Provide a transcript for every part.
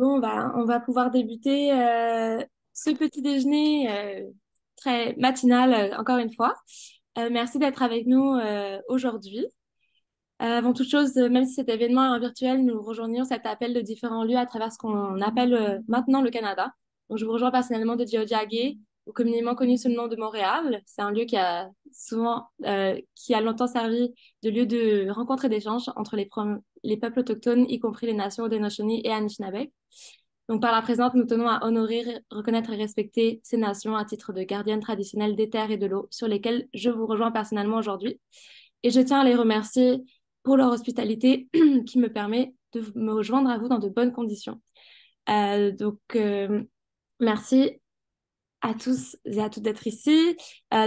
On va pouvoir débuter ce petit déjeuner très matinal, encore une fois. Merci d'être avec nous aujourd'hui. Avant toute chose, même si cet événement est virtuel, nous rejoignons cet appel de différents lieux à travers ce qu'on appelle maintenant le Canada. Donc, je vous rejoins personnellement de Tiohtià:ke, ou communément connu sous le nom de Montréal. C'est un lieu qui a longtemps servi de lieu de rencontre et d'échange entre les peuples autochtones, y compris les nations Haudenosaunee et Anishinaabe. Donc, par la présente, nous tenons à honorer, reconnaître et respecter ces nations à titre de gardiennes traditionnelles des terres et de l'eau, sur lesquelles je vous rejoins personnellement aujourd'hui. Et je tiens à les remercier pour leur hospitalité qui me permet de me rejoindre à vous dans de bonnes conditions. Merci à tous et à toutes d'être ici.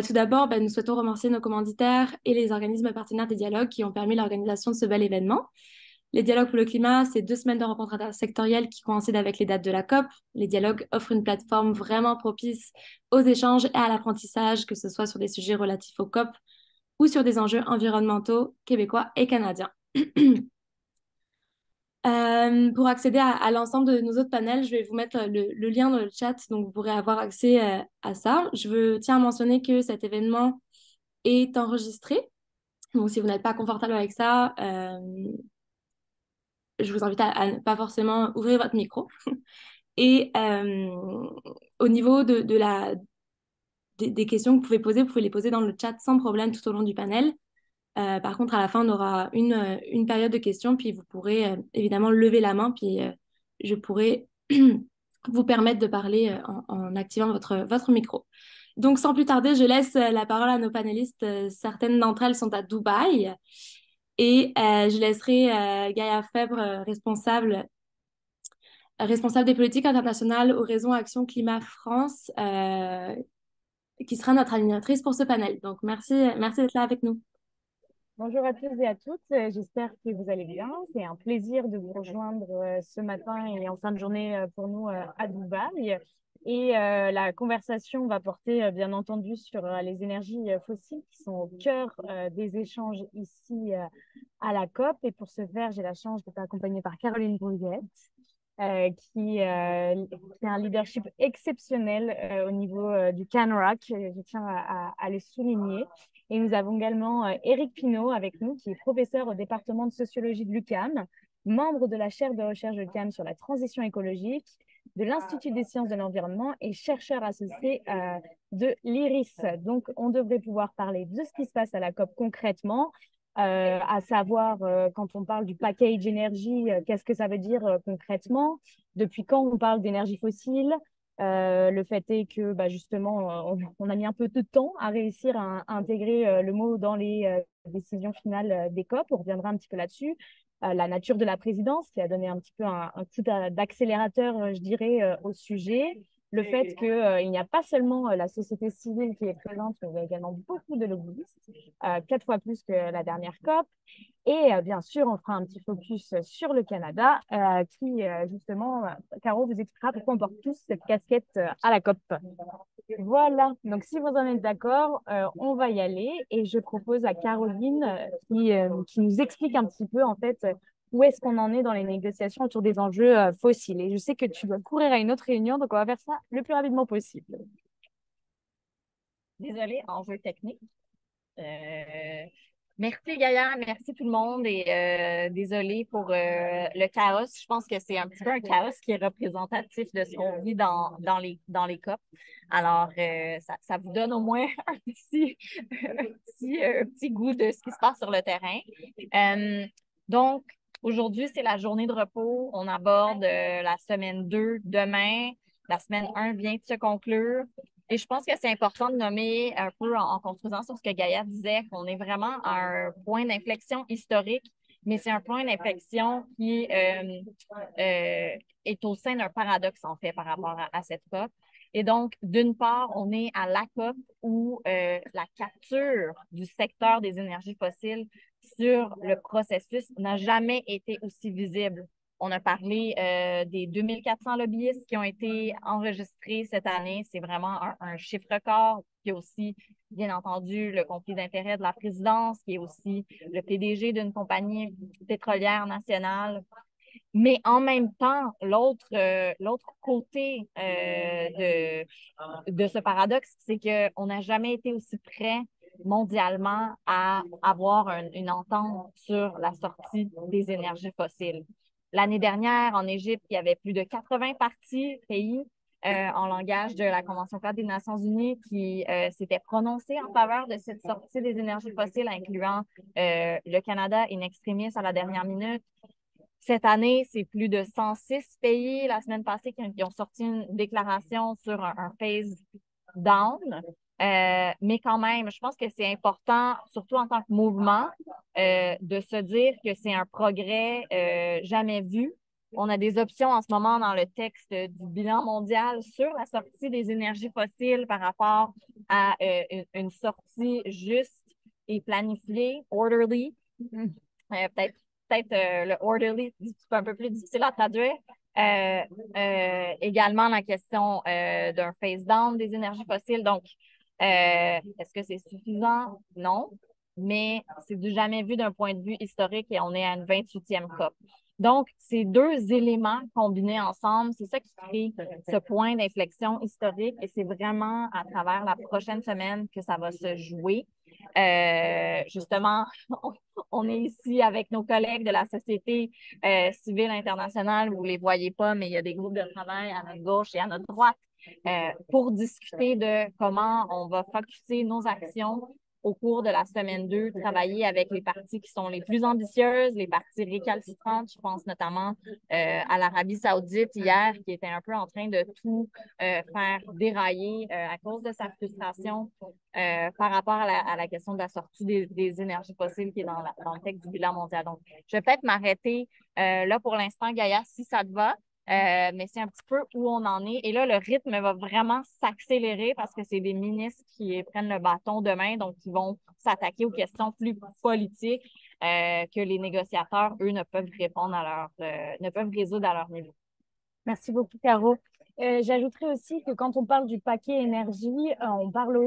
Tout d'abord, nous souhaitons remercier nos commanditaires et les organismes partenaires des dialogues qui ont permis l'organisation de ce bel événement. Les dialogues pour le climat, c'est 2 semaines de rencontres intersectorielles qui coïncident avec les dates de la COP. Les dialogues offrent une plateforme vraiment propice aux échanges et à l'apprentissage, que ce soit sur des sujets relatifs au COP ou sur des enjeux environnementaux québécois et canadiens. Pour accéder à l'ensemble de nos autres panels, je vais vous mettre le lien dans le chat, donc vous pourrez avoir accès à ça. Tiens à mentionner que cet événement est enregistré. Donc, si vous n'êtes pas confortable avec ça, je vous invite à ne pas forcément ouvrir votre micro. Et au niveau des questions que vous pouvez les poser dans le chat sans problème tout au long du panel. Par contre, à la fin, on aura une période de questions, puis vous pourrez évidemment lever la main, puis je pourrai vous permettre de parler en activant votre micro. Donc, sans plus tarder, je laisse la parole à nos panélistes. Certaines d'entre elles sont à Dubaï et je laisserai Gaïa Fèvre, responsable des politiques internationales au réseau Action Climat France, qui sera notre animatrice pour ce panel. Donc, merci d'être là avec nous. Bonjour à tous et à toutes, j'espère que vous allez bien. C'est un plaisir de vous rejoindre ce matin et en fin de journée pour nous à Dubaï. Et la conversation va porter bien entendu sur les énergies fossiles qui sont au cœur des échanges ici à la COP. Et pour ce faire, j'ai la chance d'être accompagnée par Caroline Brouillette, qui a un leadership exceptionnel au niveau du CANROC. Je tiens à le souligner. Et nous avons également Éric Pinault avec nous, qui est professeur au département de sociologie de l'UQAM, membre de la chaire de recherche de l'UQAM sur la transition écologique, de l'Institut des sciences de l'environnement et chercheur associé de l'IRIS. Donc, on devrait pouvoir parler de ce qui se passe à la COP concrètement, à savoir quand on parle du package énergie, qu'est-ce que ça veut dire concrètement, depuis quand on parle d'énergie fossile. Le fait est que justement, on a mis un peu de temps à réussir à intégrer le mot dans les décisions finales des COP. On reviendra un petit peu là-dessus. La nature de la présidence qui a donné un petit peu un coup d'accélérateur, je dirais, au sujet. Le fait qu'il n'y a pas seulement la société civile qui est présente, mais il y a également beaucoup de lobbyistes, 4 fois plus que la dernière COP. Et bien sûr, on fera un petit focus sur le Canada, qui justement, Caro vous expliquera pourquoi on porte tous cette casquette à la COP. Voilà, donc si vous en êtes d'accord, on va y aller et je propose à Caroline qui nous explique un petit peu en fait où est-ce qu'on en est dans les négociations autour des enjeux fossiles. Et je sais que tu dois courir à une autre réunion, donc on va faire ça le plus rapidement possible. Désolée, enjeu technique. Merci Gaïa, merci tout le monde et désolée pour le chaos. Je pense que c'est un petit peu un chaos qui est représentatif de ce qu'on vit dans les COP. Alors, ça vous donne au moins un petit goût de ce qui se passe sur le terrain. Donc, aujourd'hui, c'est la journée de repos. On aborde la semaine 2 demain. La semaine 1 vient de se conclure. Et je pense que c'est important de nommer un peu en construisant sur ce que Gaïa disait, qu'on est vraiment à un point d'inflexion historique, mais c'est un point d'inflexion qui est au sein d'un paradoxe, en fait, par rapport à cette COP. Et donc, d'une part, on est à la COP où la capture du secteur des énergies fossiles sur le processus n'a jamais été aussi visible. On a parlé des 2400 lobbyistes qui ont été enregistrés cette année. C'est vraiment un chiffre record. Il y a aussi, bien entendu, le conflit d'intérêts de la présidence, qui est aussi le PDG d'une compagnie pétrolière nationale. Mais en même temps, l'autre côté de ce paradoxe, c'est qu'on n'a jamais été aussi près mondialement à avoir une entente sur la sortie des énergies fossiles. L'année dernière, en Égypte, il y avait plus de 80 pays en langage de la Convention cadre des Nations unies qui s'étaient prononcés en faveur de cette sortie des énergies fossiles, incluant le Canada in extremis à la dernière minute. Cette année, c'est plus de 106 pays la semaine passée qui ont sorti une déclaration sur un phase down. Mais quand même, je pense que c'est important, surtout en tant que mouvement, de se dire que c'est un progrès jamais vu. On a des options en ce moment dans le texte du bilan mondial sur la sortie des énergies fossiles par rapport à une sortie juste et planifiée, orderly. Peut-être le orderly, c'est un peu plus difficile à traduire. Également, la question d'un phase down des énergies fossiles. Donc, est-ce que c'est suffisant? Non, mais c'est du jamais vu d'un point de vue historique et on est à une 28e COP. Donc, ces deux éléments combinés ensemble, c'est ça qui crée ce point d'inflexion historique et c'est vraiment à travers la prochaine semaine que ça va se jouer. Justement, on est ici avec nos collègues de la société civile internationale. Vous ne les voyez pas, mais il y a des groupes de travail à notre gauche et à notre droite pour discuter de comment on va focusser nos actions au cours de la semaine 2, travailler avec les parties qui sont les plus ambitieuses, les parties récalcitrantes. Je pense notamment à l'Arabie saoudite hier, qui était un peu en train de tout faire dérailler à cause de sa frustration par rapport à la question de la sortie des énergies fossiles qui est dans le texte du bilan mondial. Donc, je vais peut-être m'arrêter là pour l'instant, Gaïa, si ça te va. Mais c'est un petit peu où on en est. Et là, le rythme va vraiment s'accélérer parce que c'est des ministres qui prennent le bâton demain, donc qui vont s'attaquer aux questions plus politiques que les négociateurs, eux, ne peuvent répondre ne peuvent résoudre à leur niveau. Merci beaucoup, Caro. J'ajouterais aussi que quand on parle du paquet énergie, on parle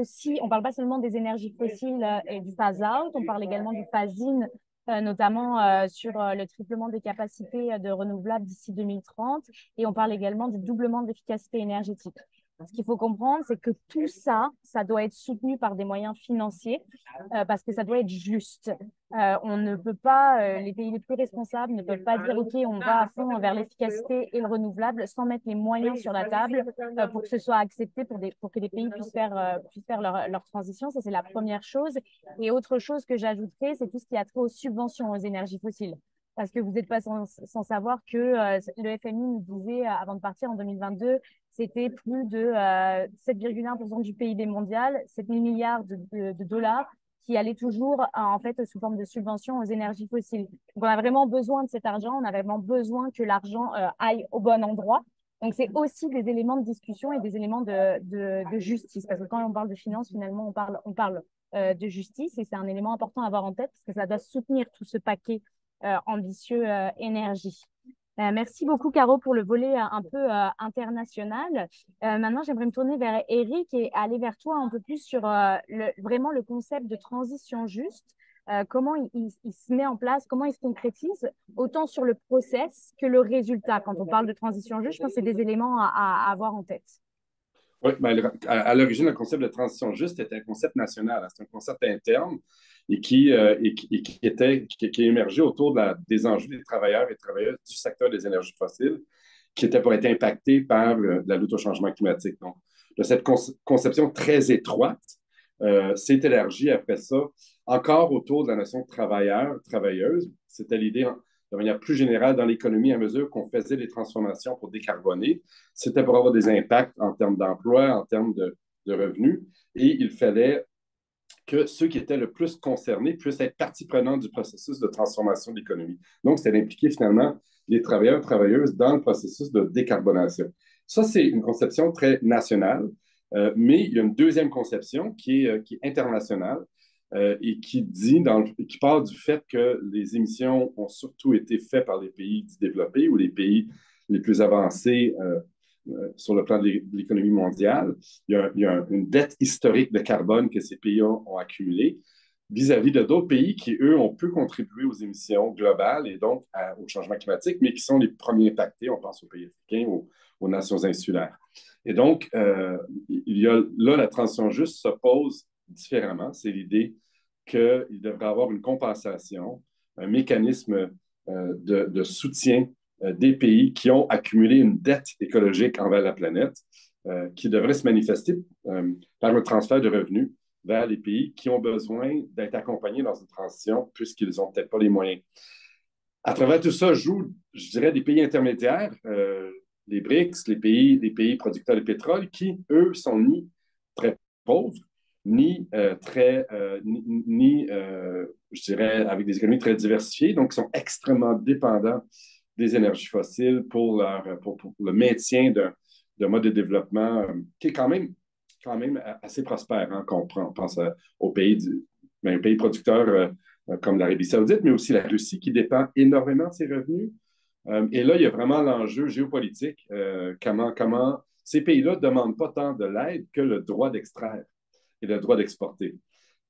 pas seulement des énergies fossiles et du phase-out, on parle également du phase-in, notamment sur le triplement des capacités de renouvelables d'ici 2030, et on parle également du doublement de l'efficacité énergétique. Ce qu'il faut comprendre, c'est que tout ça, ça doit être soutenu par des moyens financiers parce que ça doit être juste. On ne peut pas, les pays les plus responsables ne peuvent pas dire OK, on va à fond vers l'efficacité et le renouvelable sans mettre les moyens sur la table pour que ce soit accepté pour que les pays puissent faire leur transition. Ça, c'est la première chose. Et autre chose que j'ajouterais, c'est tout ce qui a trait aux subventions aux énergies fossiles. Parce que vous n'êtes pas sans savoir que le FMI nous disait avant de partir en 2022, c'était plus de 7,1% du PIB mondial, 7 000 milliards de dollars qui allaient toujours en fait sous forme de subventions aux énergies fossiles. Donc on a vraiment besoin de cet argent, on a vraiment besoin que l'argent aille au bon endroit. Donc c'est aussi des éléments de discussion et des éléments de justice. Parce que quand on parle de finances, finalement, on parle de justice et c'est un élément important à avoir en tête parce que ça doit soutenir tout ce paquet ambitieux énergie. Merci beaucoup, Caro, pour le volet un peu international. Maintenant, j'aimerais me tourner vers Eric et aller vers toi un peu plus sur vraiment le concept de transition juste. Comment il se met en place, comment il se concrétise, autant sur le process que le résultat. Quand on parle de transition juste, je pense que c'est des éléments à avoir en tête. Oui, ben, à l'origine, le concept de transition juste était un concept national. Hein. C'est un concept interne et qui émergeait autour des enjeux des travailleurs et travailleuses du secteur des énergies fossiles qui étaient pour être impactés par la lutte au changement climatique. Donc, de cette conception très étroite, s'est élargie après ça encore autour de la notion de travailleur, travailleuse. C'était l'idée de manière plus générale dans l'économie à mesure qu'on faisait des transformations pour décarboner. C'était pour avoir des impacts en termes d'emploi, en termes de revenus. Et il fallait que ceux qui étaient le plus concernés puissent être partie prenante du processus de transformation de l'économie. Donc, c'est d'impliquer finalement les travailleurs et travailleuses dans le processus de décarbonation. Ça, c'est une conception très nationale, mais il y a une deuxième conception qui est internationale et qui part du fait que les émissions ont surtout été faites par les pays développés ou les pays les plus avancés sur le plan de l'économie mondiale. Il y a une dette historique de carbone que ces pays ont accumulée. vis-à-vis de d'autres pays qui, eux, ont pu contribuer aux émissions globales et donc au changement climatique, mais qui sont les premiers impactés. On pense aux pays africains, aux nations insulaires. Et donc, il y a là, la transition juste se pose différemment. C'est l'idée qu'il devrait y avoir une compensation, un mécanisme de soutien des pays qui ont accumulé une dette écologique envers la planète, qui devrait se manifester par un transfert de revenus vers les pays qui ont besoin d'être accompagnés dans une transition puisqu'ils n'ont peut-être pas les moyens. À travers tout ça, jouent, je dirais, des pays intermédiaires, les BRICS, les pays producteurs de pétrole, qui, eux, sont ni très pauvres, ni je dirais, avec des économies très diversifiées, donc sont extrêmement dépendants des énergies fossiles pour le maintien d'un mode de développement qui est quand même assez prospère, hein, quand on pense aux pays producteurs comme l'Arabie saoudite, mais aussi la Russie qui dépend énormément de ses revenus. Et là, il y a vraiment l'enjeu géopolitique. Comment ces pays-là ne demandent pas tant de l'aide que le droit d'extraire et le droit d'exporter.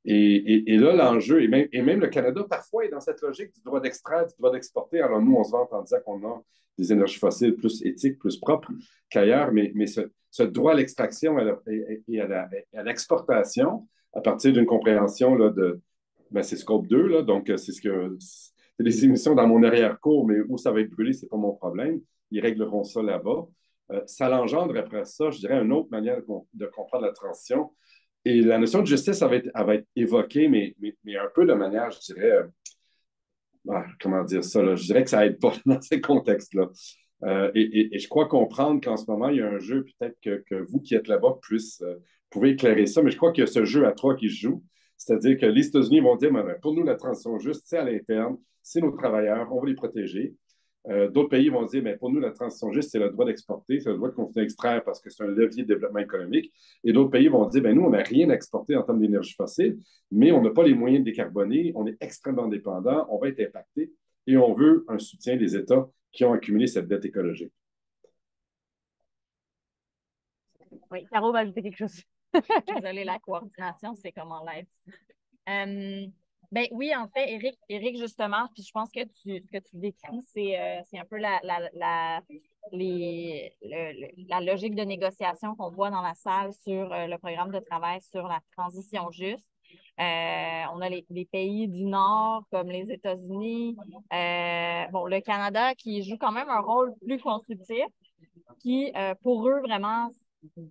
Et là, l'enjeu, et même le Canada, parfois, est dans cette logique du droit d'extraire, du droit d'exporter. Alors, nous, on se vante en disant qu'on a des énergies fossiles plus éthiques, plus propres qu'ailleurs, mais ce droit à l'extraction et à l'exportation, à partir d'une compréhension là, c'est Scope 2, là, donc c'est des émissions dans mon arrière-cour, mais où ça va être brûlé, ce n'est pas mon problème. Ils régleront ça là-bas. Ça l'engendre après ça, je dirais, une autre manière de comprendre la transition. Et la notion de justice, elle va être évoquée, mais un peu de manière, je dirais, comment dire ça, là? Je dirais que ça n'aide pas dans ces contextes-là. Et je crois comprendre qu'en ce moment, il y a un jeu, peut-être que vous qui êtes là-bas pouvez éclairer ça, mais je crois qu'il y a ce jeu à trois qui se joue. C'est-à-dire que les États-Unis vont dire, pour nous, la transition juste, c'est à l'interne, c'est nos travailleurs, on va les protéger. D'autres pays vont dire, pour nous, la transition juste, c'est le droit d'exporter, c'est le droit de continuer à extraire parce que c'est un levier de développement économique. Et d'autres pays vont dire, nous, on n'a rien à exporter en termes d'énergie fossile, mais on n'a pas les moyens de décarboner, on est extrêmement dépendant, on va être impacté et on veut un soutien des États qui ont accumulé cette dette écologique. Oui, Caro va ajouter quelque chose. Désolée, la coordination, c'est comme en live. Oui, en fait, Éric, justement, puis je pense que ce que tu décris, c'est un peu la logique de négociation qu'on voit dans la salle sur le programme de travail sur la transition juste. On a les pays du Nord, comme les États-Unis, le Canada, qui joue quand même un rôle plus constructif, qui, pour eux, vraiment,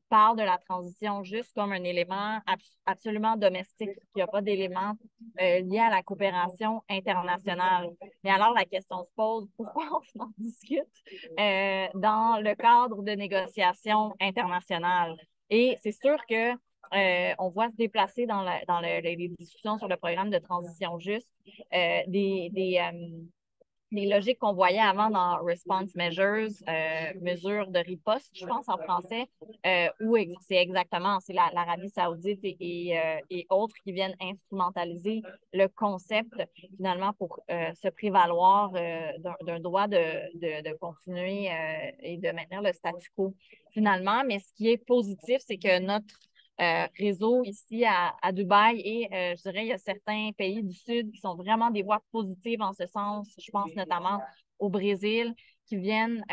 parle de la transition juste comme un élément absolument domestique, qu'il n'y a pas d'élément lié à la coopération internationale. Mais alors, la question se pose, pourquoi on en discute dans le cadre de négociations internationales? Et c'est sûr que on voit se déplacer dans les discussions sur le programme de transition juste les logiques qu'on voyait avant dans Response Measures, mesures de riposte, je pense en français, où c'est exactement, c'est l'Arabie saoudite et autres qui viennent instrumentaliser le concept finalement pour se prévaloir d'un droit de continuer et de maintenir le statu quo finalement. Mais ce qui est positif, c'est que notre réseau ici à Dubaï et je dirais il y a certains pays du Sud qui sont vraiment des voies positives en ce sens. Je pense notamment au Brésil qui viennent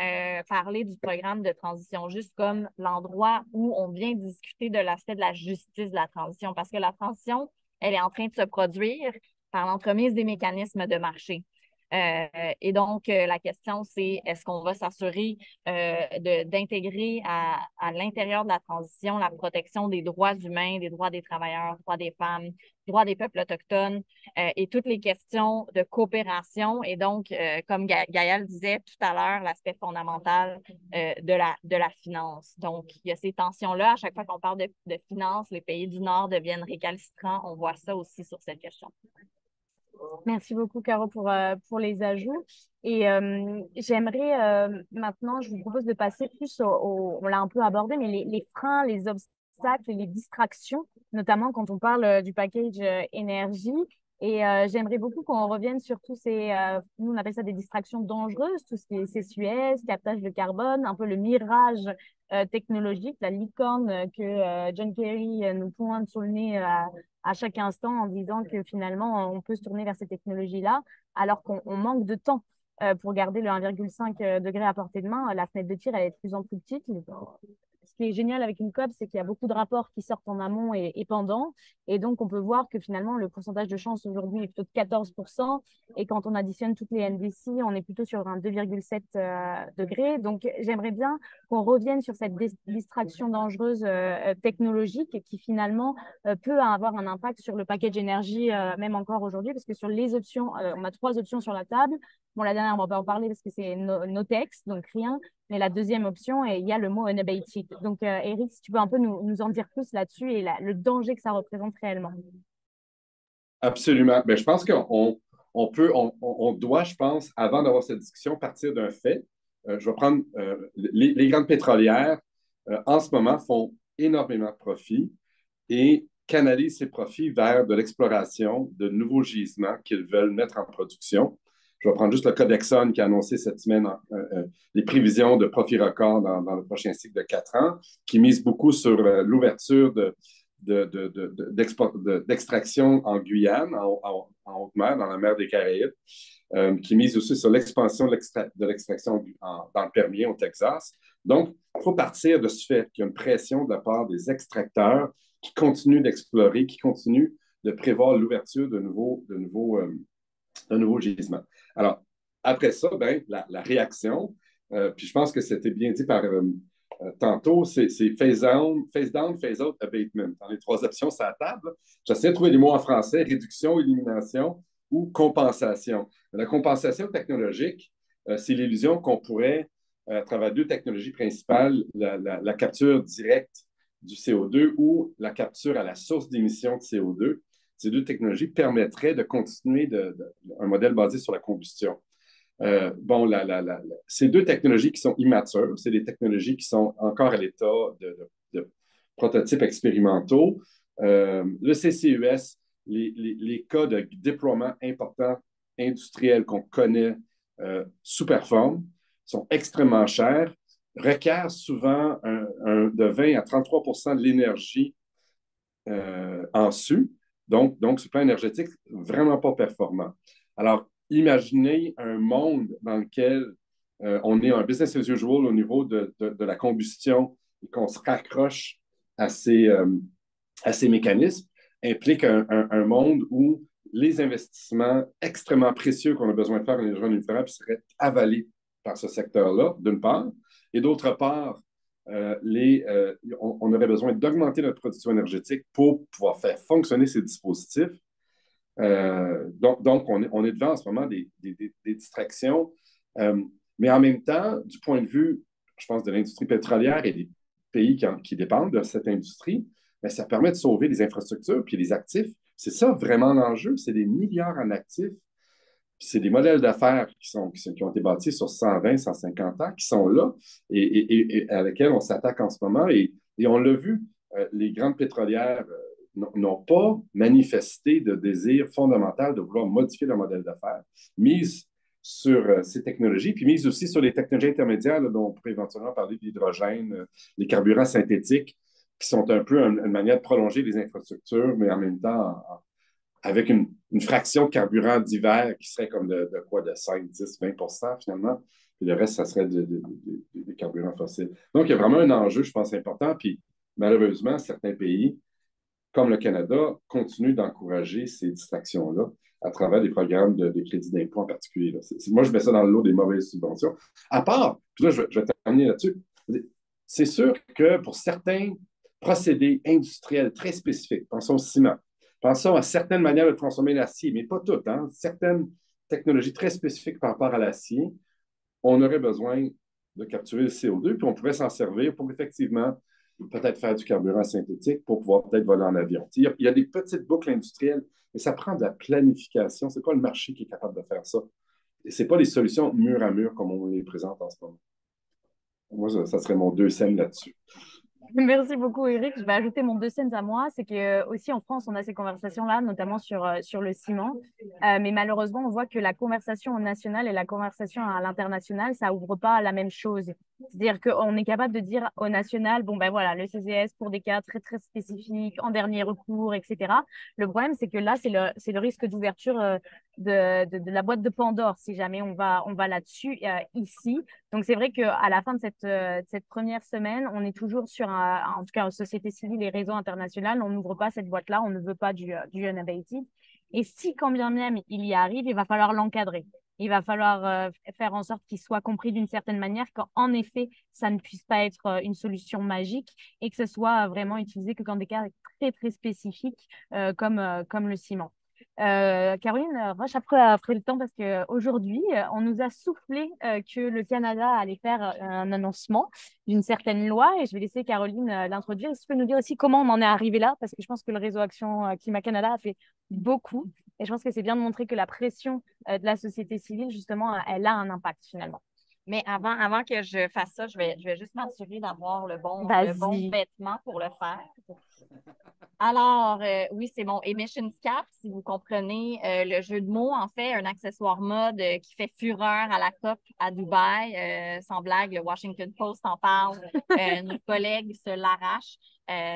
parler du programme de transition juste comme l'endroit où on vient discuter de l'aspect de la justice de la transition parce que la transition, elle est en train de se produire par l'entremise des mécanismes de marché. Et donc, la question, c'est est-ce qu'on va s'assurer d'intégrer à l'intérieur de la transition la protection des droits humains, des droits des travailleurs, droits des femmes, droits des peuples autochtones et toutes les questions de coopération. Et donc, comme Gaëlle disait tout à l'heure, l'aspect fondamental de la finance. Donc, il y a ces tensions-là. À chaque fois qu'on parle de finance, les pays du Nord deviennent récalcitrants. On voit ça aussi sur cette question. Merci beaucoup, Caro, pour les ajouts. Et j'aimerais maintenant, je vous propose de passer plus on l'a un peu abordé, mais les freins, les obstacles et les distractions, notamment quand on parle du package énergie. Et j'aimerais beaucoup qu'on revienne sur tous ces, nous on appelle ça des distractions dangereuses, tout ce qui est CCUS, captage de carbone, un peu le mirage technologique, la licorne que John Kerry nous pointe sur le nez à chaque instant en disant que finalement on peut se tourner vers ces technologies-là alors qu'on manque de temps pour garder le 1,5 degré à portée de main. La fenêtre de tir, elle est de plus en plus petite. Ce qui est génial avec une COP, c'est qu'il y a beaucoup de rapports qui sortent en amont et pendant. Et donc, on peut voir que finalement, le pourcentage de chance aujourd'hui est plutôt de 14%. Et quand on additionne toutes les NDC, on est plutôt sur un 2,7 degrés. Donc, j'aimerais bien qu'on revienne sur cette distraction dangereuse technologique qui finalement peut avoir un impact sur le package énergie, même encore aujourd'hui, parce que sur les options, on a 3 options sur la table. Bon, la dernière, on va pas en parler parce que c'est no text, donc rien. Mais la deuxième option, et il y a le mot unabated. Donc, Eric, si tu peux un peu nous en dire plus là-dessus et le danger que ça représente réellement. Absolument. Ben, je pense on doit, je pense, avant d'avoir cette discussion, partir d'un fait. Je vais prendre les grandes pétrolières, en ce moment, font énormément de profits et canalisent ces profits vers de l'exploration de nouveaux gisements qu'ils veulent mettre en production. Je vais prendre juste le cas d'Exxon qui a annoncé cette semaine les prévisions de profits records dans le prochain cycle de 4 ans, qui mise beaucoup sur l'ouverture d'extraction en Guyane, en haute mer, dans la mer des Caraïbes, qui mise aussi sur l'expansion de l'extraction dans le Permien, au Texas. Donc, il faut partir de ce fait qu'il y a une pression de la part des extracteurs qui continuent d'explorer, qui continuent de prévoir l'ouverture de nouveaux gisements. Alors, après ça, ben, la réaction, puis je pense que c'était bien dit par tantôt, c'est phase down, phase out, abatement. Dans les 3 options sur la table, j'essaie de trouver des mots en français: réduction, élimination ou compensation. La compensation technologique, c'est l'illusion qu'on pourrait, à travers 2 technologies principales, la capture directe du CO2 ou la capture à la source d'émission de CO2. Ces 2 technologies permettraient de continuer un modèle basé sur la combustion. Bon, ces 2 technologies qui sont immatures, c'est des technologies qui sont encore à l'état de prototypes expérimentaux. Le CCUS, les cas de déploiement important industriel qu'on connaît sous-performent, sont extrêmement chers, requièrent souvent de 20 à 33 de l'énergie en su. Donc, ce plan énergétique, vraiment pas performant. Alors, imaginez un monde dans lequel on est un business as usual au niveau de la combustion et qu'on se raccroche à ces mécanismes, implique un monde où les investissements extrêmement précieux qu'on a besoin de faire en énergie renouvelable seraient avalés par ce secteur-là, d'une part, et d'autre part, on aurait besoin d'augmenter notre production énergétique pour pouvoir faire fonctionner ces dispositifs. Donc on est devant en ce moment des distractions. Mais en même temps, du point de vue, je pense, de l'industrie pétrolière et des pays qui dépendent de cette industrie, bien, ça permet de sauver les infrastructures puis les actifs. C'est ça vraiment l'enjeu, c'est des milliards en actifs. C'est des modèles d'affaires qui ont été bâtis sur 120, 150 ans, qui sont là et à lesquels on s'attaque en ce moment. Et on l'a vu, les grandes pétrolières n'ont pas manifesté de désir fondamental de vouloir modifier leur modèle d'affaires, mise sur ces technologies, puis mise aussi sur les technologies intermédiaires là, dont on pourrait éventuellement parler de l'hydrogène, les carburants synthétiques, qui sont un peu une manière de prolonger les infrastructures, mais en même temps avec une fraction de carburant d'hiver qui serait comme de quoi, de 5, 10, 20 finalement. Puis le reste, ça serait des carburants fossiles. Donc, il y a vraiment un enjeu, je pense, important. Puis malheureusement, certains pays, comme le Canada, continuent d'encourager ces distractions-là à travers des programmes de crédit d'impôt en particulier. Là. Moi, je mets ça dans le lot des mauvaises subventions. À part, puis là, je vais terminer là-dessus, c'est sûr que pour certains procédés industriels très spécifiques, pensons au ciment, pensons à certaines manières de transformer l'acier, mais pas toutes, hein, certaines technologies très spécifiques par rapport à l'acier, on aurait besoin de capturer le CO2, puis on pourrait s'en servir pour effectivement peut-être faire du carburant synthétique pour pouvoir peut-être voler en avion. Il y a des petites boucles industrielles, mais ça prend de la planification. Ce n'est pas le marché qui est capable de faire ça. Et ce n'est pas des solutions mur à mur comme on les présente en ce moment. Moi, ça serait mon 2 cents là-dessus. Merci beaucoup, Eric. Je vais ajouter mon 2 cents à moi. C'est que aussi en France, on a ces conversations-là, notamment sur le ciment. Mais malheureusement, on voit que la conversation au national et la conversation à l'international, ça ouvre pas la même chose. C'est-à-dire qu'on est capable de dire au national, bon, ben voilà, le CCS pour des cas très, très spécifiques, en dernier recours, etc. Le problème, c'est que là, c'est le risque d'ouverture de la boîte de Pandore si jamais on va là-dessus ici. Donc, c'est vrai qu'à la fin de cette première semaine, on est toujours en tout cas, en société civile et réseau international, on n'ouvre pas cette boîte-là, on ne veut pas du unabated. Et si, quand bien même il y arrive, il va falloir l'encadrer. Il va falloir faire en sorte qu'il soit compris d'une certaine manière, qu'en effet, ça ne puisse pas être une solution magique et que ce soit vraiment utilisé que dans des cas très, très spécifiques comme le ciment. Caroline, rush après le temps parce qu'aujourd'hui, on nous a soufflé que le Canada allait faire un annoncement d'une certaine loi et je vais laisser Caroline l'introduire. Est-ce que tu peux nous dire aussi comment on en est arrivé là? Parce que je pense que le réseau Action Climat Canada a fait beaucoup et je pense que c'est bien de montrer que la pression de la société civile, justement, elle a un impact finalement. Mais avant que je fasse ça, je vais juste m'assurer d'avoir le bon Vas-y. vêtement pour le faire. Alors, oui, c'est mon Emissions Cap, si vous comprenez le jeu de mots. En fait, un accessoire mode qui fait fureur à la COP à Dubaï. Sans blague, le Washington Post en parle. Nos collègues se l'arrachent.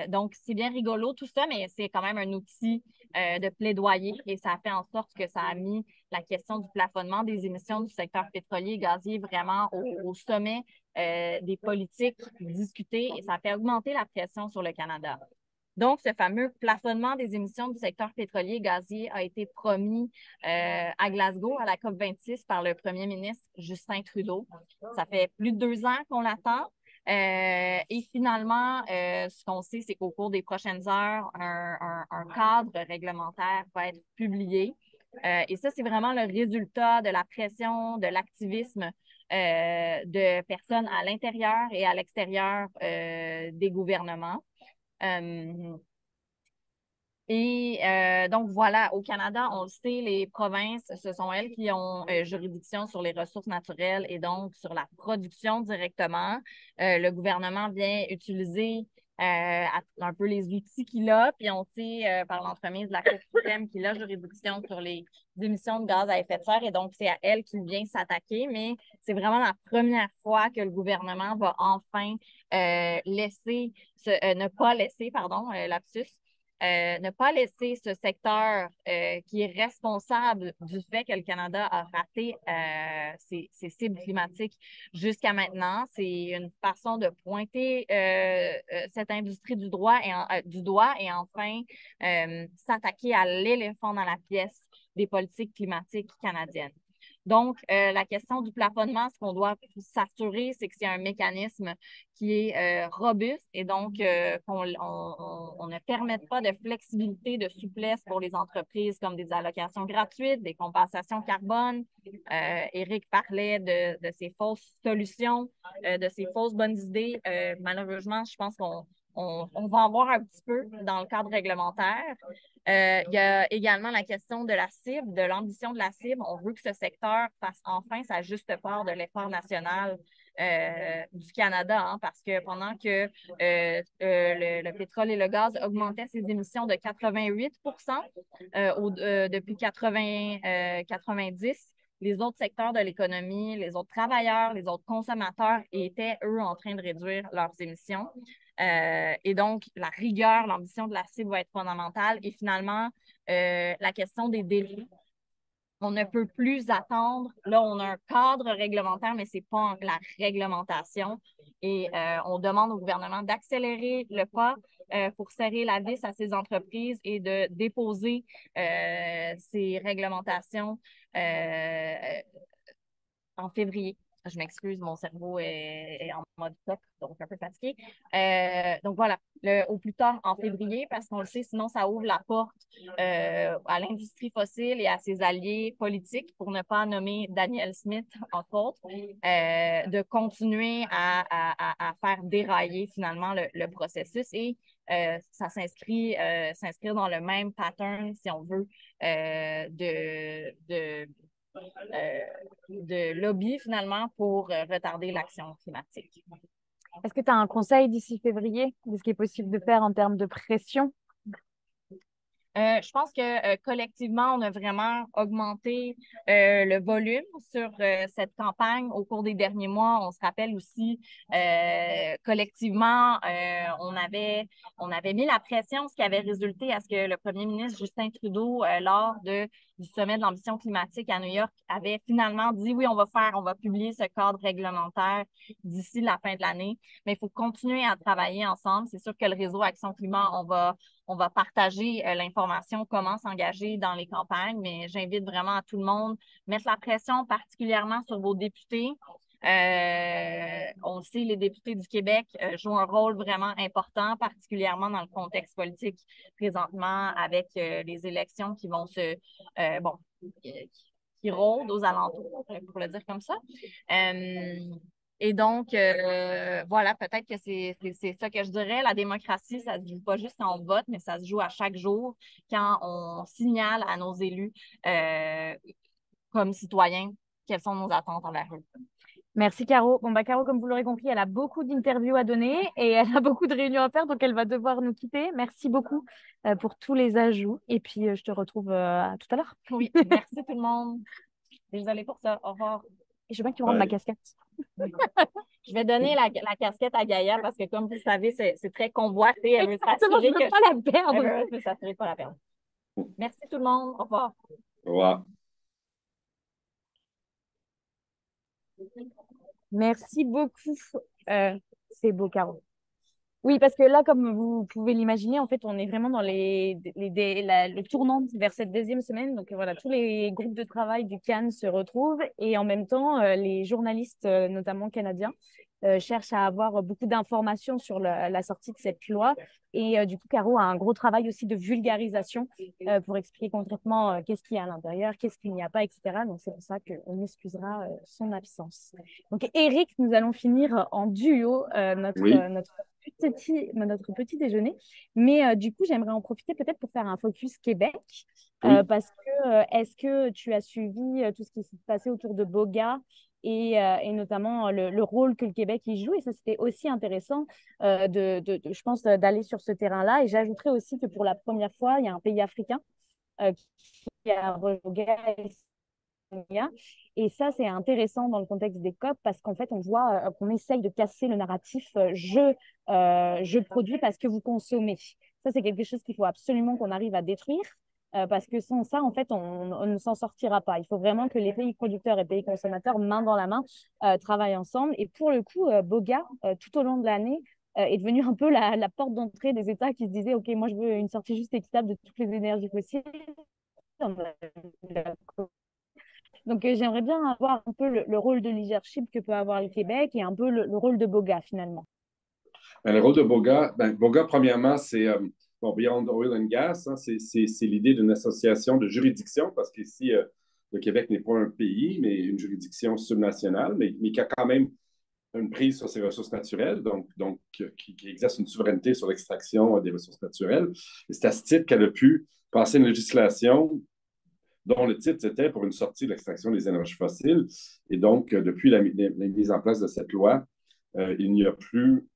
Donc, c'est bien rigolo tout ça, mais c'est quand même un outil de plaidoyer et ça a fait en sorte que ça a mis la question du plafonnement des émissions du secteur pétrolier et gazier vraiment au sommet des politiques discutées et ça a fait augmenter la pression sur le Canada. Donc, ce fameux plafonnement des émissions du secteur pétrolier et gazier a été promis à Glasgow, à la COP26, par le premier ministre Justin Trudeau. Ça fait plus de 2 ans qu'on l'attend. Et finalement, ce qu'on sait, c'est qu'au cours des prochaines heures, un cadre réglementaire va être publié. Et ça, c'est vraiment le résultat de la pression, de l'activisme de personnes à l'intérieur et à l'extérieur des gouvernements. Euh, donc voilà, au Canada, on le sait, les provinces, ce sont elles qui ont juridiction sur les ressources naturelles et donc sur la production directement. Le gouvernement vient utiliser un peu les outils qu'il a, puis on sait par l'entremise de la Cour suprême qu'il a juridiction sur les émissions de gaz à effet de serre et donc c'est à elle qu'il vient s'attaquer, mais c'est vraiment la première fois que le gouvernement va enfin ne pas laisser, pardon, lapsus, ne pas laisser ce secteur qui est responsable du fait que le Canada a raté ses cibles climatiques jusqu'à maintenant. C'est une façon de pointer cette industrie du doigt et enfin s'attaquer à l'éléphant dans la pièce des politiques climatiques canadiennes. Donc, la question du plafonnement, ce qu'on doit s'assurer, c'est que c'est un mécanisme qui est robuste et donc qu'on on ne permette pas de flexibilité, de souplesse pour les entreprises comme des allocations gratuites, des compensations carbone. Éric parlait de ces fausses solutions, de ces fausses bonnes idées. Malheureusement, je pense qu'on va en voir un petit peu dans le cadre réglementaire. Il y a également la question de la cible, de l'ambition de la cible. On veut que ce secteur fasse enfin sa juste part de l'effort national du Canada, hein, parce que pendant que le pétrole et le gaz augmentaient ses émissions de 88 depuis 90, les autres secteurs de l'économie, les autres travailleurs, les autres consommateurs étaient, eux, en train de réduire leurs émissions. Et donc, la rigueur, l'ambition de la cible va être fondamentale. Et finalement, la question des délais. On ne peut plus attendre. Là, on a un cadre réglementaire, mais ce n'est pas la réglementation. Et on demande au gouvernement d'accélérer le pas pour serrer la vis à ces entreprises et de déposer ces réglementations en février. Je m'excuse, mon cerveau est en mode top, donc un peu fatigué. Donc voilà, au plus tard en février, parce qu'on le sait, sinon ça ouvre la porte à l'industrie fossile et à ses alliés politiques, pour ne pas nommer Daniel Smith, entre autres, de continuer à faire dérailler finalement le processus et ça s'inscrit dans le même pattern, si on veut, de lobby finalement pour retarder l'action climatique. Est-ce que tu as un conseil d'ici février de ce qui est possible de faire en termes de pression? Je pense que collectivement, on a vraiment augmenté le volume sur cette campagne au cours des derniers mois. On se rappelle aussi, collectivement, on avait mis la pression, ce qui avait résulté à ce que le premier ministre Justin Trudeau, lors du sommet de l'ambition climatique à New York, avait finalement dit oui, on va publier ce cadre réglementaire d'ici la fin de l'année. Mais il faut continuer à travailler ensemble. C'est sûr que le réseau Action Climat, on va partager l'information, comment s'engager dans les campagnes, mais j'invite vraiment à tout le monde à mettre la pression particulièrement sur vos députés. On le sait, les députés du Québec jouent un rôle vraiment important, particulièrement dans le contexte politique présentement avec les élections qui vont qui rôdent aux alentours, pour le dire comme ça. Et donc, voilà, peut-être que c'est ça que je dirais. La démocratie, ça ne se joue pas juste quand on vote, mais ça se joue à chaque jour quand on signale à nos élus comme citoyens quelles sont nos attentes envers eux. Merci Caro. Bon, bah, Caro, comme vous l'aurez compris, elle a beaucoup d'interviews à donner et elle a beaucoup de réunions à faire, donc elle va devoir nous quitter. Merci beaucoup pour tous les ajouts. Et puis, je te retrouve à tout à l'heure. Oui, merci tout le monde. Désolée pour ça. Au revoir. Et je veux bien que tu rendes ma casquette. Je vais donner la casquette à Gaïa parce que, comme vous le savez, c'est très convoité. Elle veut Exactement, je s'assurer ne veux pas la perdre. Elle veut s'assurer de pas la perdre. Merci tout le monde. Au revoir. Au revoir. Merci beaucoup. C'est beau, Caro. Oui, parce que là, comme vous pouvez l'imaginer, en fait, on est vraiment dans le tournant vers cette deuxième semaine. Donc voilà, tous les groupes de travail du CAN se retrouvent et en même temps, les journalistes, notamment canadiens, cherchent à avoir beaucoup d'informations sur la sortie de cette loi. Et du coup, Caro a un gros travail aussi de vulgarisation pour expliquer concrètement qu'est-ce qu'il y a à l'intérieur, qu'est-ce qu'il n'y a pas, etc. Donc c'est pour ça qu'on excusera son absence. Donc Eric, nous allons finir en duo notre petit déjeuner. Mais du coup, j'aimerais en profiter peut-être pour faire un focus Québec. Oui. Parce que est-ce que tu as suivi tout ce qui s'est passé autour de Boga et notamment le rôle que le Québec y joue? Et ça, c'était aussi intéressant, je pense, d'aller sur ce terrain-là. Et j'ajouterais aussi que pour la première fois, il y a un pays africain qui a rejoint Boga et ça, c'est intéressant dans le contexte des COP parce qu'en fait, on voit qu'on essaye de casser le narratif je produis parce que vous consommez. Ça, c'est quelque chose qu'il faut absolument qu'on arrive à détruire parce que sans ça, en fait, on ne s'en sortira pas. Il faut vraiment que les pays producteurs et pays consommateurs, main dans la main, travaillent ensemble. Et pour le coup, Boga, tout au long de l'année, est devenu un peu la porte d'entrée des États qui se disaient, OK, moi, je veux une sortie juste équitable de toutes les énergies fossiles. Donc, j'aimerais bien avoir un peu le rôle de leadership que peut avoir le Québec et un peu le rôle de Boga, finalement. Ben, le rôle de Boga, Boga, premièrement, c'est Beyond Oil and Gas, hein, c'est l'idée d'une association de juridiction, parce qu'ici, le Québec n'est pas un pays, mais une juridiction subnationale, mais qui a quand même une prise sur ses ressources naturelles, donc qui exerce une souveraineté sur l'extraction des ressources naturelles. Et c'est à ce titre qu'elle a pu passer une législation dont le titre était pour une sortie de l'extraction des énergies fossiles. Et donc, depuis la mise en place de cette loi, il n'y a plus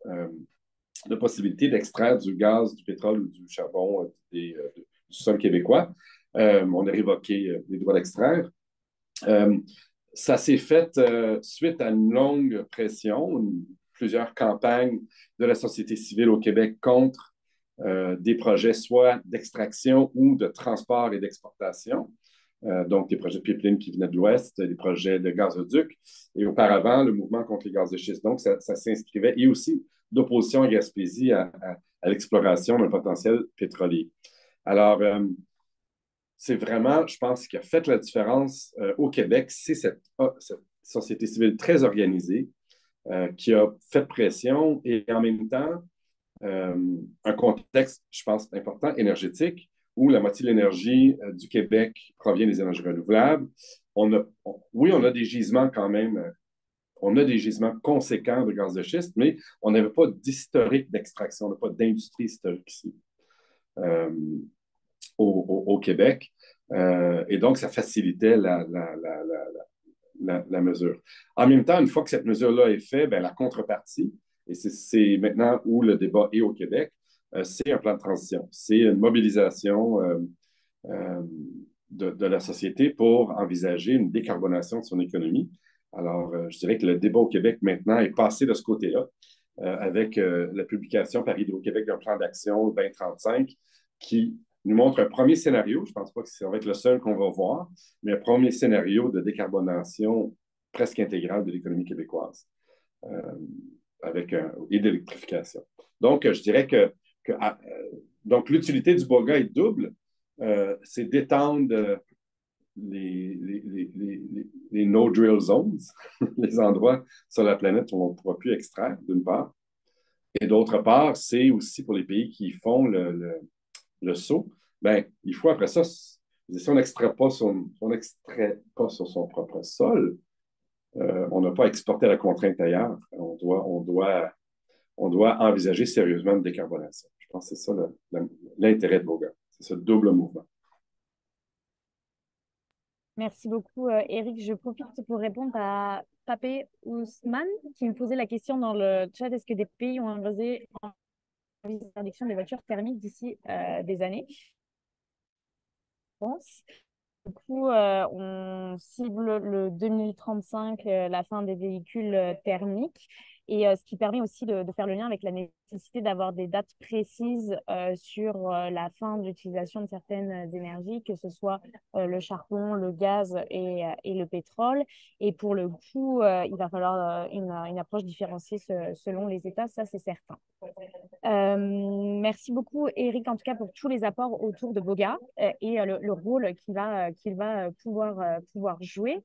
de possibilité d'extraire du gaz, du pétrole ou du charbon du sol québécois. On a révoqué les droits d'extraire. Ça s'est fait suite à une longue pression, plusieurs campagnes de la société civile au Québec contre des projets soit d'extraction ou de transport et d'exportation. Donc, des projets de pipeline qui venaient de l'Ouest, des projets de gazoducs, et auparavant, le mouvement contre les gaz de schiste. Donc, ça s'inscrivait, et aussi d'opposition à Gaspésie à l'exploration d'un potentiel pétrolier. Alors, c'est vraiment, je pense, ce qui a fait la différence au Québec, c'est cette société civile très organisée qui a fait pression et en même temps, un contexte, je pense, important, énergétique, où la moitié de l'énergie du Québec provient des énergies renouvelables. On a des gisements quand même, on a des gisements conséquents de gaz de schiste, mais on n'avait pas d'historique d'extraction, on n'a pas d'industrie historique ici au Québec. Et donc, ça facilitait la mesure. En même temps, une fois que cette mesure-là est faite, ben, la contrepartie, et c'est maintenant où le débat est au Québec, c'est un plan de transition. C'est une mobilisation euh, de la société pour envisager une décarbonation de son économie. Alors, je dirais que le débat au Québec maintenant est passé de ce côté-là, avec la publication par Hydro-Québec d'un plan d'action 2035 qui nous montre un premier scénario. Je ne pense pas que ça va être le seul qu'on va voir, mais un premier scénario de décarbonation presque intégrale de l'économie québécoise et d'électrification. Donc, je dirais donc l'utilité du BOGA est double. C'est d'étendre les no-drill zones, les endroits sur la planète où on ne pourra plus extraire, d'une part. Et d'autre part, c'est aussi pour les pays qui font le saut, ben, il faut après ça, si on n'extrait pas, pas sur son propre sol, on n'a pas exporté la contrainte ailleurs. On doit envisager sérieusement une décarbonation. Je pense que c'est ça l'intérêt de BOGA. C'est ce double mouvement. Merci beaucoup, Eric. Je profite pour répondre à Papé Ousmane qui me posait la question dans le chat, est-ce que des pays ont imposé l'interdiction des voitures thermiques d'ici des années? Je pense. Du coup, on cible le 2035, la fin des véhicules thermiques, et ce qui permet aussi de faire le lien avec la nécessité d'avoir des dates précises sur la fin de l'utilisation de certaines énergies, que ce soit le charbon, le gaz et le pétrole. Et pour le coup, il va falloir une approche différenciée selon les États, ça c'est certain. Merci beaucoup, Eric, en tout cas, pour tous les apports autour de BOGA et le rôle qu'il va pouvoir jouer.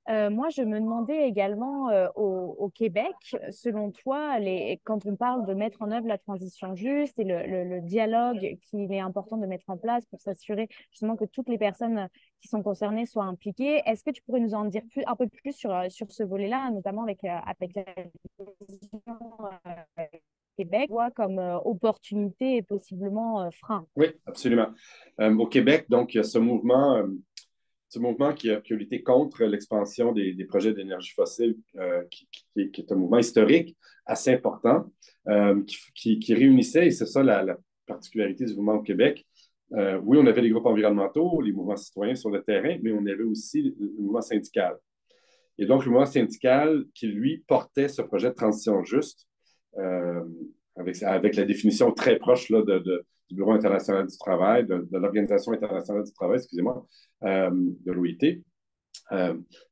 Moi, je me demandais également au Québec, selon toi, quand on parle de mettre en œuvre la transition juste et le dialogue qu'il est important de mettre en place pour s'assurer justement que toutes les personnes qui sont concernées soient impliquées, est-ce que tu pourrais nous en dire un peu plus sur ce volet-là, notamment avec la vision Québec voit comme opportunité et possiblement frein? Oui, absolument. Au Québec, donc, il y a ce mouvement qui a lutté contre l'expansion des projets d'énergie fossile, qui est un mouvement historique assez important, qui réunissait, et c'est ça la particularité du mouvement au Québec. Oui, on avait les groupes environnementaux, les mouvements citoyens sur le terrain, mais on avait aussi le mouvement syndical. Et donc, le mouvement syndical qui, lui, portait ce projet de transition juste, euh, avec la définition très proche là, du Bureau international du travail, de l'Organisation internationale du travail, excusez-moi, de l'OIT.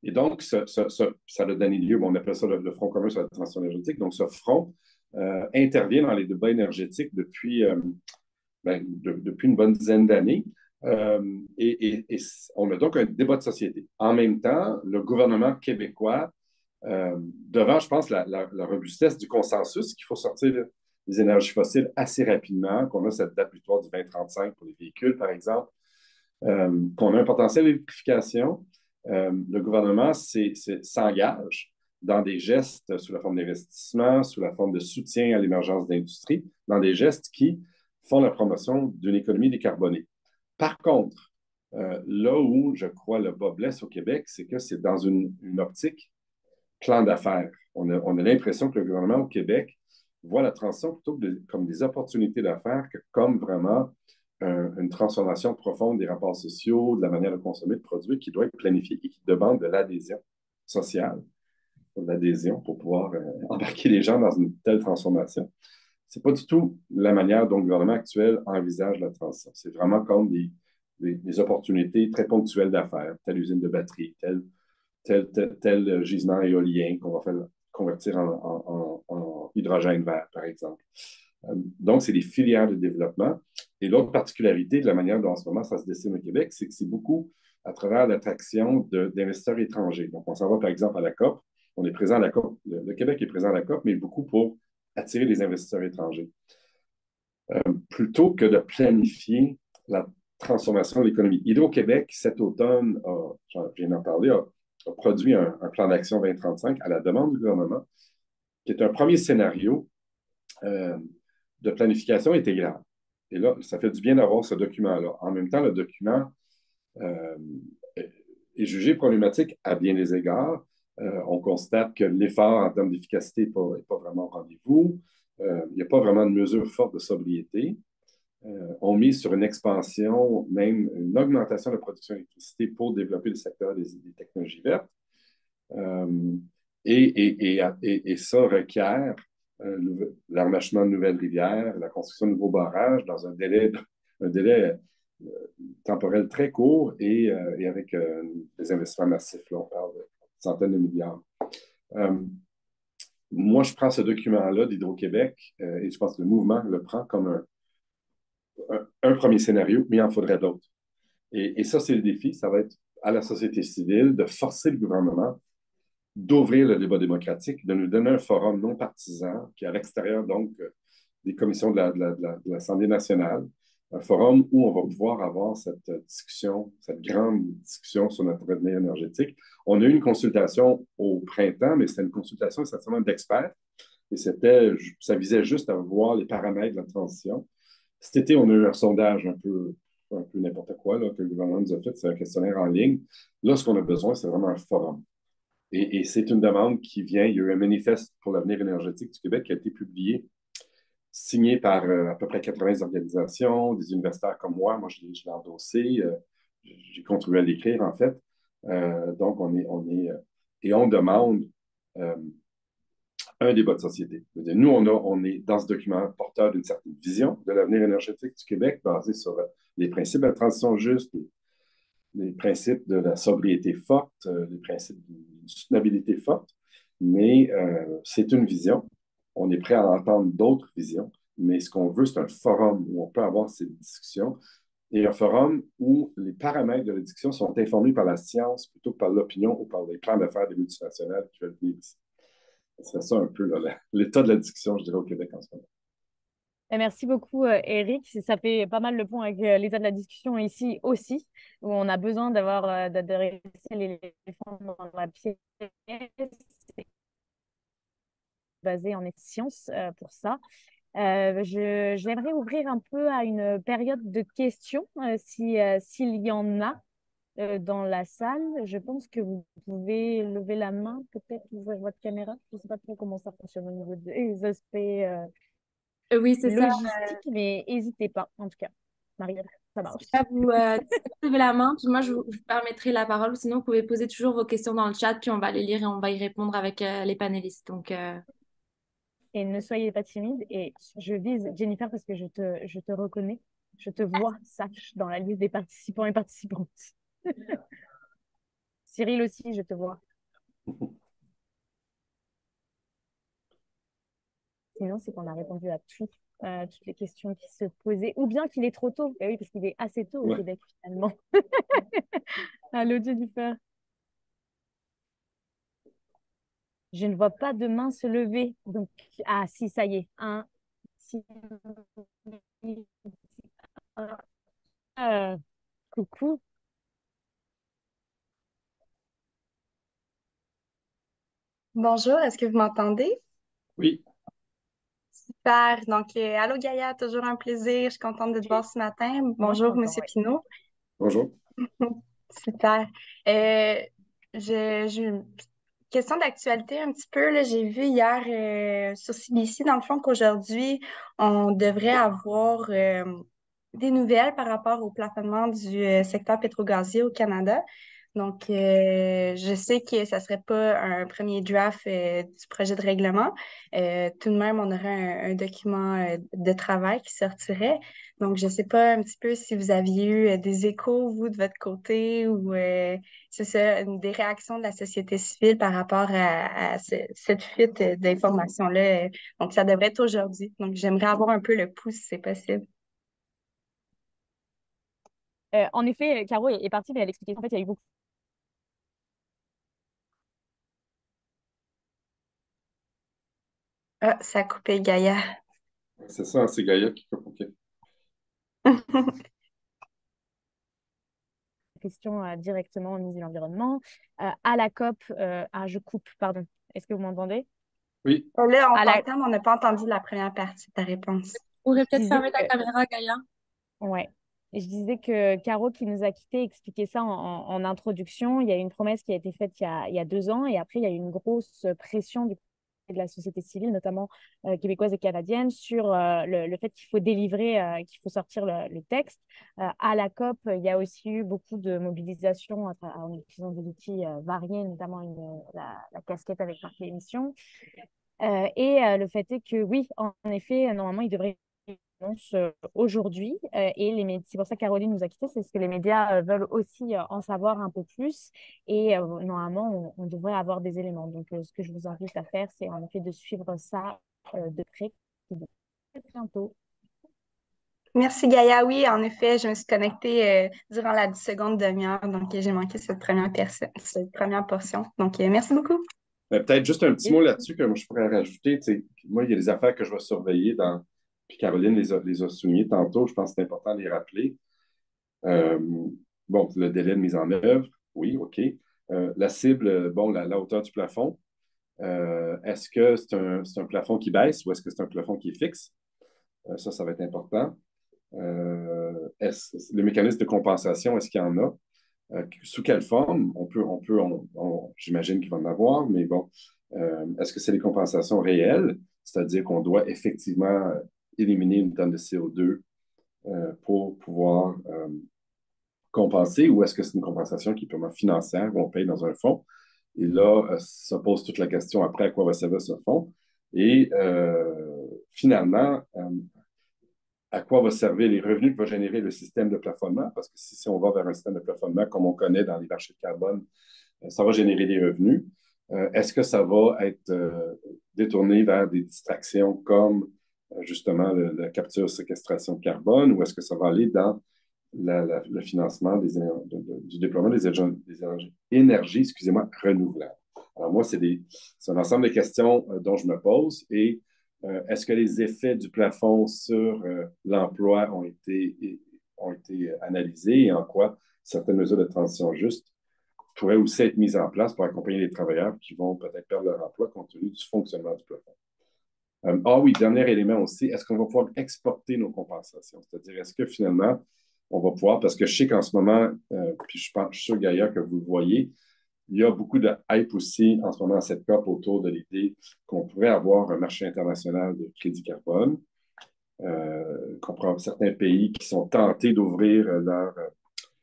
Et donc, ça a donné lieu, on appelle ça le Front commun sur la transition énergétique. Donc, ce front intervient dans les débats énergétiques depuis une bonne dizaine d'années. Et on a donc un débat de société. En même temps, le gouvernement québécois, devant, je pense, la robustesse du consensus qu'il faut sortir des énergies fossiles assez rapidement, qu'on a cette date butoir du 2035 pour les véhicules, par exemple, qu'on a un potentiel d'électrification, le gouvernement s'engage dans des gestes sous la forme d'investissement, sous la forme de soutien à l'émergence d'industrie, dans des gestes qui font la promotion d'une économie décarbonée. Par contre, là où je crois le bas blesse au Québec, c'est que c'est dans une optique plan d'affaires. On a l'impression que le gouvernement au Québec voit la transition plutôt comme des opportunités d'affaires que comme vraiment une transformation profonde des rapports sociaux, de la manière de consommer de produits qui doit être planifiée et qui demande de l'adhésion sociale, de l'adhésion pour pouvoir embarquer les gens dans une telle transformation. Ce n'est pas du tout la manière dont le gouvernement actuel envisage la transition. C'est vraiment comme des opportunités très ponctuelles d'affaires, telle usine de batterie, tel gisement éolien qu'on va faire convertir en hydrogène vert, par exemple. Donc, c'est des filières de développement. Et l'autre particularité de la manière dont en ce moment ça se dessine au Québec, c'est que c'est beaucoup à travers l'attraction d'investisseurs étrangers. Donc, on s'en va par exemple à la COP. On est présent à la COP. Le Québec est présent à la COP, mais beaucoup pour attirer des investisseurs étrangers. Plutôt que de planifier la transformation de l'économie. Hydro-Québec, cet automne, je viens d'en parler, a produit un plan d'action 2035 à la demande du gouvernement, qui est un premier scénario de planification intégrale. Et là, ça fait du bien d'avoir ce document-là. En même temps, le document est jugé problématique à bien des égards On constate que l'effort en termes d'efficacité n'est pas vraiment au rendez-vous. Il n'y a pas vraiment de mesures fortes de sobriété. On mise sur une expansion, même une augmentation de la production d'électricité pour développer le secteur des technologies vertes. Et ça requiert l'armachement de nouvelles rivières, la construction de nouveaux barrages dans un délai temporel très court et avec des investissements massifs. Là, on parle de centaines de milliards. Moi, je prends ce document-là d'Hydro-Québec et je pense que le mouvement le prend comme un premier scénario, mais il en faudrait d'autres. Et ça, c'est le défi. Ça va être à la société civile de forcer le gouvernement d'ouvrir le débat démocratique, de nous donner un forum non partisan qui est à l'extérieur donc des commissions de l'Assemblée nationale, un forum où on va pouvoir avoir cette discussion, cette grande discussion sur notre avenir énergétique. On a eu une consultation au printemps, mais c'était une consultation essentiellement d'experts et ça visait juste à voir les paramètres de la transition. Cet été, on a eu un sondage un peu n'importe quoi là, que le gouvernement nous a fait, c'est un questionnaire en ligne. Là, ce qu'on a besoin, c'est vraiment un forum. Et c'est une demande qui vient. Il y a eu un manifeste pour l'avenir énergétique du Québec qui a été publié, signé par à peu près 80 organisations, des universitaires comme moi. Moi, je l'ai endossé. J'ai contribué à l'écrire, en fait. Donc, et on demande un débat de société. Nous, on est dans ce document porteur d'une certaine vision de l'avenir énergétique du Québec, basé sur les principes de la transition juste, les principes de la sobriété forte, les principes de soutenabilité forte, mais c'est une vision. On est prêt à entendre d'autres visions, mais ce qu'on veut, c'est un forum où on peut avoir ces discussions et un forum où les paramètres de la discussion sont informés par la science plutôt que par l'opinion ou par les plans d'affaires des multinationales qui veulent venir ici. C'est ça un peu l'état de la discussion, je dirais, au Québec en ce moment. Et merci beaucoup, Eric. Ça fait pas mal le point avec l'état de la discussion ici aussi, où on a besoin d'adresser l'éléphant dans la pièce, basé en sciences pour ça. J'aimerais ouvrir un peu à une période de questions, s'il y en a dans la salle. Je pense que vous pouvez lever la main, peut-être ouvrir votre caméra. Je ne sais pas trop comment ça fonctionne au niveau des aspects Oui, c'est ça. logistiques, mais n'hésitez pas, en tout cas. Marie, ça marche. Vous levez la main, puis moi je vous permettrai la parole. Sinon, vous pouvez poser toujours vos questions dans le chat, puis on va les lire et on va y répondre avec les panélistes. Donc, Et ne soyez pas timide. Et je vise Jennifer parce que je te reconnais. Je te vois, sache, dans la liste des participants et participantes. Cyril aussi, je te vois. Sinon, c'est qu'on a répondu à toutes les questions qui se posaient, ou bien qu'il est trop tôt. Eh oui, parce qu'il est assez tôt au Québec, finalement. Allô, Jennifer. Je ne vois pas de main se lever. Donc, ah, si, ça y est. Un, si, un. Coucou. Bonjour, est-ce que vous m'entendez? Oui. Super. Donc, allô Gaïa, toujours un plaisir. Je suis contente de te voir ce matin. Moi, je Bonjour, t'entends, Monsieur ouais. Pinault. Bonjour. Super. J'ai une question d'actualité un petit peu. Là, j'ai vu hier sur CBC, dans le fond, qu'aujourd'hui, on devrait avoir des nouvelles par rapport au plafonnement du secteur pétrogazier au Canada. Donc, je sais que ça ne serait pas un premier draft du projet de règlement. Tout de même, on aurait un document de travail qui sortirait. Donc, je ne sais pas un petit peu si vous aviez eu des échos, vous, de votre côté, ou c'est ça, des réactions de la société civile par rapport à cette fuite d'informations-là. Donc, ça devrait être aujourd'hui. Donc, j'aimerais avoir un peu le pouls si c'est possible. En effet, Caro est partie, mais elle expliquait. En fait, il y a eu beaucoup. Ah, ça a coupé Gaïa. C'est ça, c'est Gaïa qui coupe. OK. Questions directement au ministre de l'Environnement. À la COP, je coupe, pardon. Est-ce que vous m'entendez? Oui. Là, on À la... t'entend, mais on n'a pas entendu la première partie de ta réponse. vous pourrez Je peut-être disais fermer ta caméra, Gaïa. ouais, Et je disais que Caro, qui nous a quittés, expliquait ça en introduction. Il y a une promesse qui a été faite il y a 2 ans, et après, il y a eu une grosse pression du côté de la société civile, notamment québécoise et canadienne, sur le fait qu'il faut délivrer, qu'il faut sortir le texte. À la COP, il y a aussi eu beaucoup de mobilisation en utilisant des outils variés, notamment la casquette avec marqué émission. Le fait est que oui, en effet, normalement, il devrait annonce aujourd'hui c'est pour ça que Caroline nous a quittés, c'est parce que les médias veulent aussi en savoir un peu plus et normalement on devrait avoir des éléments. Donc ce que je vous invite à faire, c'est en effet de suivre ça de près bientôt. Merci Gaïa. Oui, en effet, je me suis connectée durant la 10 secondes demi-heure, donc j'ai manqué cette première portion. Donc, merci beaucoup. Peut-être juste un petit mot là-dessus que moi, je pourrais rajouter. Moi, il y a des affaires que je vais surveiller puis Caroline les a soulignées tantôt. Je pense que c'est important de les rappeler. Euh, bon, le délai de mise en œuvre, oui, OK. La cible, bon, la hauteur du plafond. Est-ce que c'est un plafond qui baisse ou est-ce que c'est un plafond qui est fixe? Ça va être important. Le mécanisme de compensation, est-ce qu'il y en a? Sous quelle forme? J'imagine qu'il va en avoir, mais bon, est-ce que c'est des compensations réelles? C'est-à-dire qu'on doit effectivement éliminer une tonne de CO2 pour pouvoir compenser, ou est-ce que c'est une compensation qui est purement financière, où on paye dans un fonds? Et là, ça pose toute la question après à quoi va servir ce fonds. Et finalement, à quoi va servir les revenus que va générer le système de plafonnement, parce que si on va vers un système de plafonnement comme on connaît dans les marchés de carbone, ça va générer des revenus. Est-ce que ça va être détourné vers des distractions comme justement la capture séquestration de carbone, ou est-ce que ça va aller dans le financement du déploiement des énergies excusez-moi, renouvelables? Alors moi, c'est un ensemble de questions dont je me pose, et est-ce que les effets du plafond sur l'emploi ont été analysés, et en quoi certaines mesures de transition juste pourraient aussi être mises en place pour accompagner les travailleurs qui vont peut-être perdre leur emploi compte tenu du fonctionnement du plafond? Oui, dernier élément aussi, est-ce qu'on va pouvoir exporter nos compensations? C'est-à-dire, est-ce que finalement, on va pouvoir, parce que je sais qu'en ce moment, puis je suis sûr, Gaïa, que vous le voyez, il y a beaucoup de hype aussi en ce moment à cette COP autour de l'idée qu'on pourrait avoir un marché international de crédit carbone, qu'on pourrait avoir certains pays qui sont tentés d'ouvrir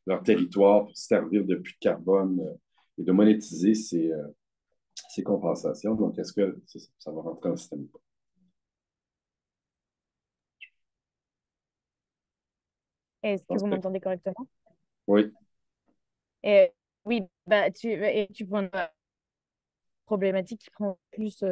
leur territoire pour se servir de puits de carbone et de monétiser ces compensations. Donc, est-ce que ça va rentrer dans le système? Est-ce que vous m'entendez correctement? Oui. Oui, tu pointes problématique qui prend plus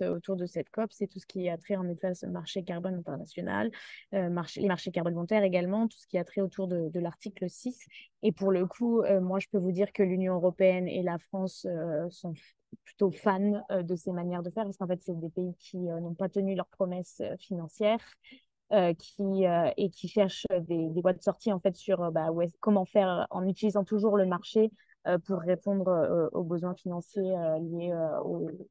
autour de cette COP, c'est tout ce qui a trait en effet à ce marché carbone international, les marchés carbone volontaires également, tout ce qui a trait autour de l'article 6. Et pour le coup, moi, je peux vous dire que l'Union européenne et la France sont plutôt fans de ces manières de faire, parce qu'en fait, c'est des pays qui n'ont pas tenu leurs promesses financières. Et qui cherchent des voies de sortie en fait sur comment faire en utilisant toujours le marché pour répondre aux besoins financiers liés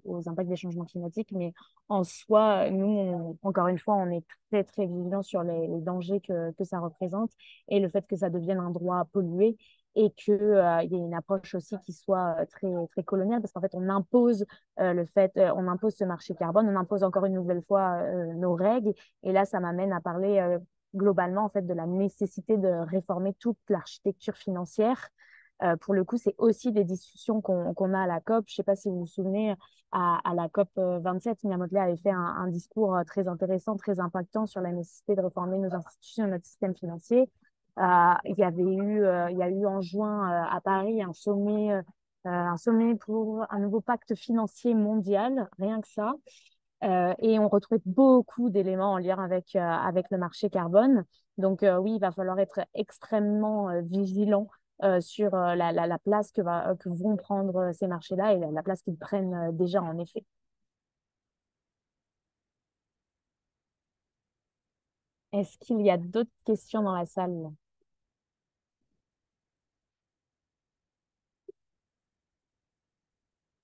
aux impacts des changements climatiques. Mais en soi, nous, encore une fois, on est très, très vigilants sur les dangers que ça représente et le fait que ça devienne un droit pollué et qu'il y ait une approche aussi qui soit très, très coloniale, parce qu'en fait, on impose on impose ce marché carbone, on impose encore une nouvelle fois nos règles. Et là, ça m'amène à parler globalement en fait, de la nécessité de réformer toute l'architecture financière. Pour le coup, c'est aussi des discussions qu'on a à la COP. Je ne sais pas si vous vous souvenez, à la COP 27, Mia Mottley avait fait un discours très intéressant, très impactant sur la nécessité de réformer nos institutions et notre système financier. Il y a eu en juin à Paris un sommet pour un nouveau pacte financier mondial, rien que ça. Et on retrouve beaucoup d'éléments en lien avec le marché carbone. Donc oui, il va falloir être extrêmement vigilant sur la place que vont prendre ces marchés-là et la place qu'ils prennent déjà en effet. Est-ce qu'il y a d'autres questions dans la salle?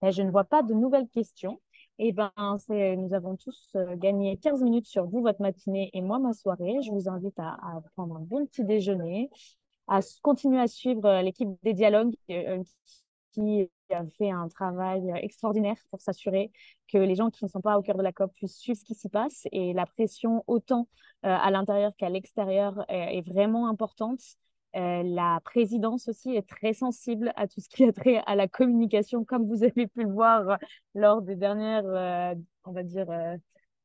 Et je ne vois pas de nouvelles questions. Eh ben, nous avons tous gagné 15 minutes sur vous, votre matinée et moi, ma soirée. Je vous invite à prendre un bon petit déjeuner, continuer à suivre l'équipe des dialogues qui a fait un travail extraordinaire pour s'assurer que les gens qui ne sont pas au cœur de la COP puissent suivre ce qui s'y passe. Et la pression, autant à l'intérieur qu'à l'extérieur, est vraiment importante. La présidence aussi est très sensible à tout ce qui a trait à la communication, comme vous avez pu le voir lors des dernières, on va dire,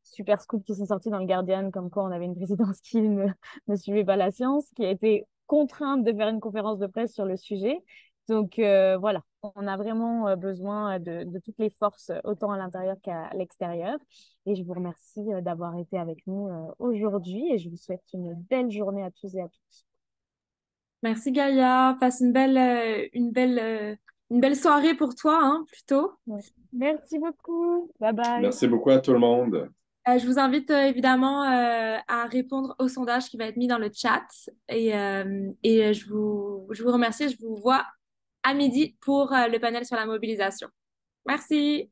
super scoops qui sont sortis dans le Guardian, comme quoi on avait une présidence qui ne suivait pas la science, qui a été contrainte de faire une conférence de presse sur le sujet. Donc voilà, on a vraiment besoin de toutes les forces, autant à l'intérieur qu'à l'extérieur. Et je vous remercie d'avoir été avec nous aujourd'hui et je vous souhaite une belle journée à tous et à toutes. Merci Gaïa. Passe une belle soirée pour toi, hein, plutôt. Ouais. Merci beaucoup. Bye bye. Merci beaucoup à tout le monde. Je vous invite évidemment à répondre au sondage qui va être mis dans le chat. Et je vous remercie. Je vous vois à midi pour le panel sur la mobilisation. Merci.